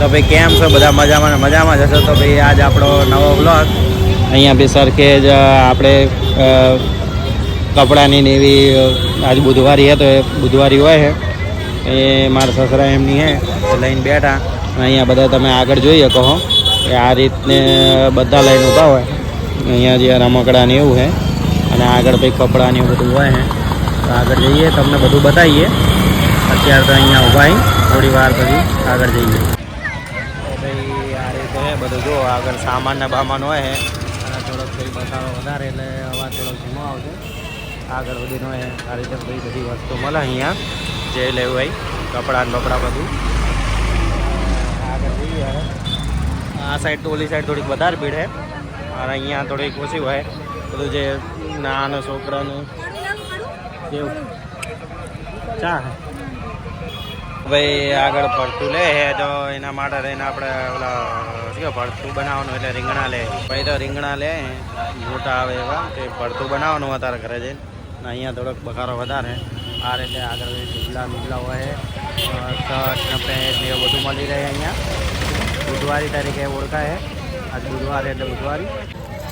તો ભાઈ કેમ છો બધા? મજામાં જશો તો ભાઈ આજ આપણો નવો બ્લોગ અહીંયા બી સરખે જ આપણે કપડાની ને એવી આજ બુધવારી હે તો એ બુધવારી હોય છે એ મારા સસરા એમની હે લઈને બેઠા. અહીંયા બધા તમે આગળ જોઈ શકો હો કે આ રીતને બધા લઈને ઊભા હોય. અહીંયા જે રમકડા ને એવું છે અને આગળ ભાઈ કપડાં ને એવું બધું હોય છે. તો આગળ જઈએ તમને બધું બતાવીએ. અત્યારે તો અહીંયા ઊભા અહીં થોડી વાર પછી આગળ જઈએ. તો ભાઈ આ રીતે હે બધું જો આગળ સામાન ને બામાન હોય છે અને થોડોક ભાઈ બતાવો વધારે એટલે અવાજ થોડોક ધીમો આવશે. આગળ બધીનો હોય આ રીતે ભાઈ બધી વસ્તુ મળે અહીંયા જે લેવું હોય કપડાં ને બપડા બધું. આગળ જઈએ હવે આ સાઈડ તો ઓલી સાઈડ થોડીક વધારે ભીડ છે અને અહીંયા થોડીક ઓછી હોય. બધું જે નાના છોકરાનું કેવું ચા ભાઈ આગળ ભરતું લે છે તો એના માટે રહીને આપણે ઓલા શું ભરતું બનાવવાનું એટલે રીંગણા લે ભાઈ. તો રીંગણા લે મોટા આવે એવા કે ભરતું બનાવવાનું અત્યારે ઘરે જઈને. અહીંયા થોડોક બખારો વધારે આ રીતે આગળ ઢીબલા હોય શર્ટ ને પેન્ટ ને એવું બધું મળી રહે અહીંયા. બુધવારી તરીકે ઓળખાય આજ બુધવારે એટલે બુધવારી.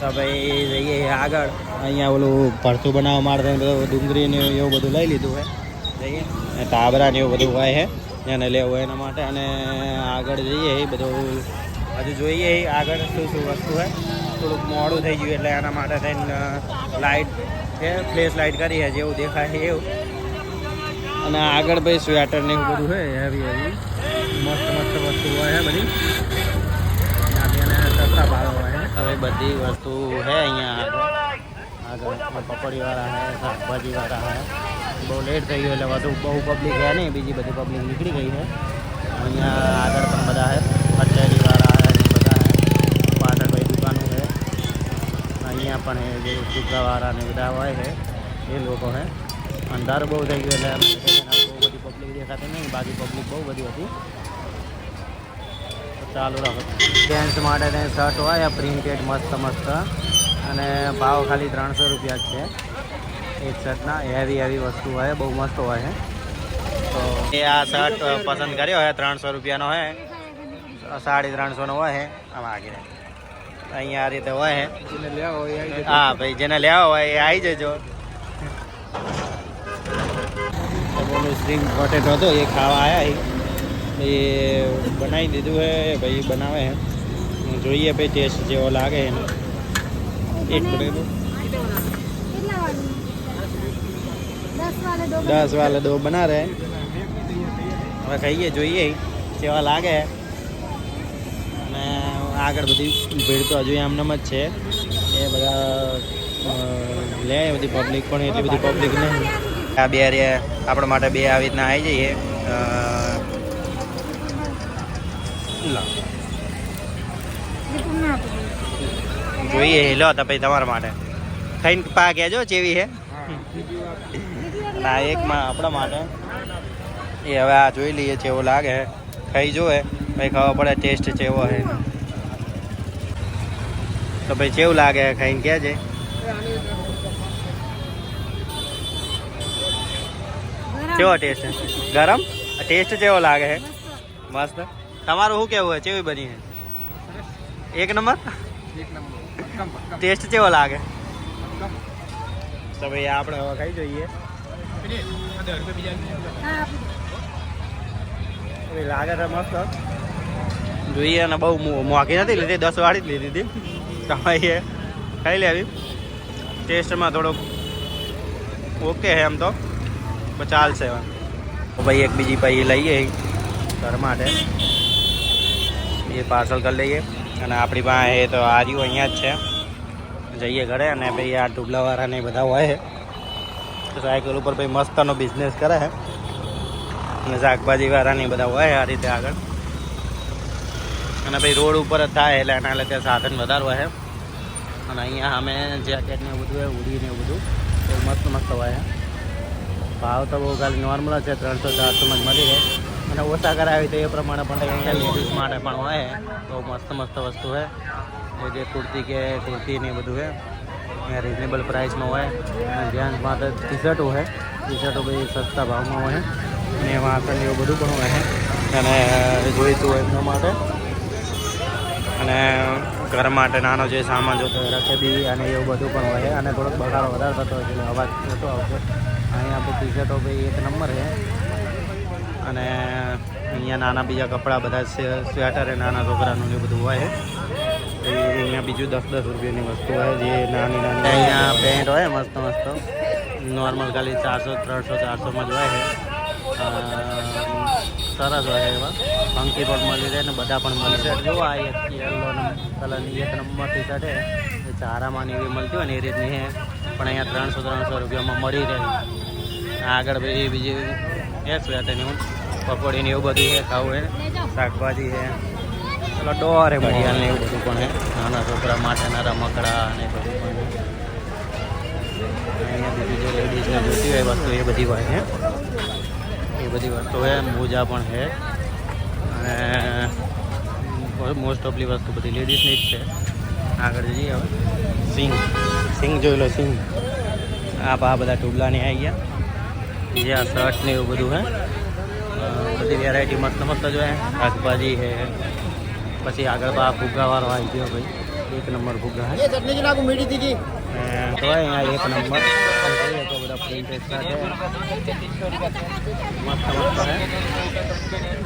તો ભાઈ જઈએ આગળ અહીંયા ઓલું ભરતું બનાવવા માટે બધું ડુંગળી ને એવું બધું લઈ લીધું હોય. જઈએ ટાબરા ને એવું બધું હોય છે એને લેવું હોય એના માટે. અને આગળ જઈએ એ બધું હજુ જોઈએ આગળ શું વસ્તુ હોય. થોડુંક મોડું થઈ ગયું એટલે એના માટે થઈને લાઇટ છે ફ્લેશ લાઇટ કરી છે જેવું દેખાય એવું. અને આગળ ભાઈ સ્વેટર ને એવું બધું હોય હેવી મસ્ત વસ્તુ હોય છે બધી. સસ્તા ભાવ હોય હવે બધી વસ્તુ છે અહીંયા આગળ પકોડીવાળા છે શાકભાજીવાળા છે. બહુ લેટ થઈ ગયું એટલે બહુ પબ્લિક છે નહીં, બીજી બધી પબ્લિક નીકળી ગઈ છે. અહીંયા આગળ પણ બધા છે કચેરીવાળા છે બધા છે. પાછળ ભાઈ દુકાનો છે અહીંયા પણ જે ફુગ્ગાવાળા ને બધા હોય છે એ લોકો છે. અંધારું બહુ થઈ ગયું એટલે બહુ બધી પબ્લિક દેખાતી નહીં, બાકી પબ્લિક બહુ બધી હતી. ચાલુ રાખો. જેન્ટ્સ માટે શર્ટ હોય પ્રિન્ટેડ મસ્ત અને ભાવ ખાલી 300 રૂપિયા જ છે એક શર્ટના. હેવી વસ્તુ હોય બહુ મસ્ત હોય છે. તો એ આ શર્ટ પસંદ કર્યો હોય 300 રૂપિયાનો હોય 350નો હોય છે. આમ આગળ અહીંયા આ રીતે હોય છે. હા ભાઈ જેને લેવા હોય એ આવી જજો. સ્પ્રિંગ પોટેટો હતો એ ખાવા આવ્યા એ બનાવી દીધું છે ભાઈ બનાવે છે. જોઈએ ભાઈ ટેસ્ટ જેવો લાગે એને. એક મિનિટ 10 वाले 2 बना रहे હવે ખાઈએ જોઈએ કેવા લાગે. અને આગળ બધી ભીડ તો હજુ આમનામ જ છે. એ બધા લે બધી પબ્લિક પણ એટલી બધી પબ્લિક નહીં. આ બે આપણા માટે બે આવી રીતના આવી જઈએ. જોઈએ લો તો ભાઈ તમારા માટે ખાઈને પા કહેજો ચેવી છે. ના એકમાં આપણા માટે એ હવે આ જોઈ લઈએ ચેવો લાગે. ખાઈ જોવે ભાઈ ખબર પડે ટેસ્ટ ચેવો છે. તો ભાઈ કેવું લાગે ખાઈને કહેજે. કેવો ટેસ્ટ ગરમ ટેસ્ટ કેવો લાગે છે? મસ્ત. તમારું શું કેવું હોય કેવી બની છે? એક નંબર ટેસ્ટ કેવો લાગે? તો ભાઈ આપણે હવે ખાઈ જોઈએ. લાગે તો મસ્ત જોઈએ. અને બહુ મોંઘી નથી લીધી 10 વાળી જ લીધી હતી. તમારી ખાઈ લેવી. ટેસ્ટમાં થોડોક ઓકે છે એમ તો ચાલશે. તો ભાઈ એક બીજી પછી લઈએ ઘર માટે એ પાર્સલ કરી લઈએ. અને આપણી પાસે તો આ રહ્યું અહીંયા જ છે. જઈએ ઘરે અને ભાઈ આ ઢુબલાવાળા ને બધા હોય છે સાયકલ ઉપર ભાઈ મસ્તનો બિઝનેસ કરે છે. અને શાકભાજીવાળા ને બધા હોય આ રીતે આગળ. અને ભાઈ રોડ ઉપર જ થાય એટલે એના લીધે સાધન વધારે હોય. અને અહીંયા અમે જેકેટ ને એવું બધું હોય ઉડી ને એવું બધું બહુ મસ્ત હોય. ભાવ તો બહુ ખાલી નોર્મલ જ છે 300-400 જ મળી રહે. અને ઓછા કરાવી તો એ પ્રમાણે પણ અહીંયા લેડીઝ માટે પણ હોય બહુ મસ્ત વસ્તુ હોય. એ જે કુર્તી ને એ બધું હોય અહીંયા રિઝનેબલ પ્રાઇસમાં હોય. અને જેન્ટ્સ માટે ટી શર્ટો હોય. ટી શર્ટો ભાઈ સસ્તા ભાવમાં હોય. અને એમાં આસન એવું બધું પણ હોય. અને જોઈતું હોય એમના માટે. અને ઘર માટે નાનો જે સામાન જોતો હોય રકેબી અને એવું બધું પણ હોય. અને થોડોક બગાડો વધારે થતો હોય એટલે અવાજ થતો આવશે. અહીંયા આપણે ટી શર્ટો ભાઈ 1 નંબર છે. અને અહીંયા નાના બીજા કપડાં બધા સ્વેટર એ નાના છોકરાનું ને બધું હોય. અહીંયા બીજું 10-10 રૂપિયાની વસ્તુ હોય જે નાની નાની. અહીંયા પેન્ટ હોય મસ્ત મસ્ત નોર્મલ ખાલી 400-300-400માં જ હોય છે. સરસ હોય એવા ફંકી પણ મળી રહે ને બધા પણ મળી રહે. જો આ એક યલો કલરની 1 નંબર ટી શર્ટ છે એ ચારામાં એવી મળતી હોય ને એ રીતની છે. પણ અહીંયા 300 રૂપિયામાં મળી રહે. આગળ ભાઈ બીજી એ સ્વેટરની હું પકોડીને એવું બધું છે ખાવું છે. શાકભાજી છે પેલા ડોર ઘડિયાળ ને એવું બધું પણ છે. નાના છોકરા માટેના રમકડા અને બધું પણ છે. અહીંયા બીજું જે લેડીઝ જોતી હોય વસ્તુ એ બધી હોય છે. એ બધી વસ્તુ છે. મોજા પણ છે. અને મોસ્ટ ઓફલી વસ્તુ બધી લેડીઝની જ છે. આગળ જઈએ હવે સિંગ જોઈ લો સિંગ. આ બધા ટુબલાની આવી ગયા. જે આ શર્ટ ને એવું બધું છે. બધી વેરાયટી મસ્ત મસ્ત જ હોય. શાકભાજી છે. પછી આગળ ફુગ્ગાવાળો આવી ગયો ભાઈ 1 નંબર ફુગ્ગા છે. તો અહીંયા 1 નંબર તો બધા પ્રિન્ટેડ સાથે મસ્ત મસ્ત છે.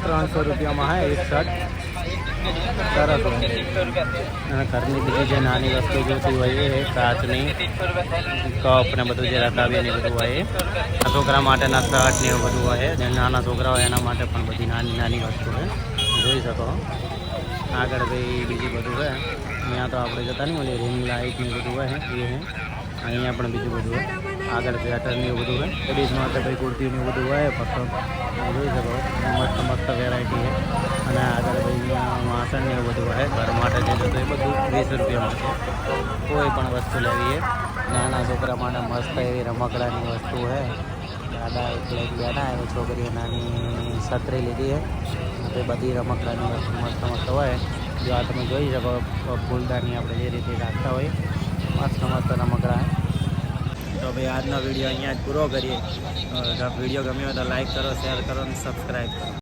300 રૂપિયામાં છે એક શર્ટ. સરસ હોય. અને ઘરની બીજી જે નાની વસ્તુ જોતી હોય એ કાચની કપ ને બધું જે રકાબી ને બધું હોય. આ છોકરા માટેના શર્ટ ને એવું બધું હોય. જે નાના છોકરા હોય એના માટે પણ બધી નાની નાની વસ્તુ છે. જોઈ શકો. આગળ ભાઈ બીજું બધું છે. અહીંયા તો આપણે જતા નહીં ઓલી રિંગ લાઇટ ને બધું હોય એ છે. અહીંયા પણ બીજું બધું હોય. આગળ સ્વેટર ને એવું બધું હોય. લેડીઝ માટે ભાઈ કુર્તી ને એવું બધું હોય ફક્ત જોઈ શકો. મસ્ત મસ્ત વેરાયટી છે. અને આગળ ભાઈ અહીંયા વાસણ ને એવું બધું હોય. ઘર માટે જે જતું એ બધું 20 રૂપિયામાં છે. કોઈ પણ વસ્તુ લેવી છે. નાના છોકરા માટે મસ્ત એવી રમકડાની વસ્તુ છે. દાદા એટલે બેઠા એ છોકરીઓ નાની છત્રી લીધી છે. બધી રમકડાની વસ્તુ મસ્ત મસ્ત હોય. જો આ તમે જોઈ શકો ફૂલદાની આપણે જે રીતે રાખતા હોય મસ્ત મસ્ત રમકડા. તો ભાઈ આજનો વિડીયો અહીંયા જ પૂરો કરીએ. વિડીયો ગમ્યો હોય તો લાઈક કરો, શેર કરો અને સબસ્ક્રાઈબ કરો.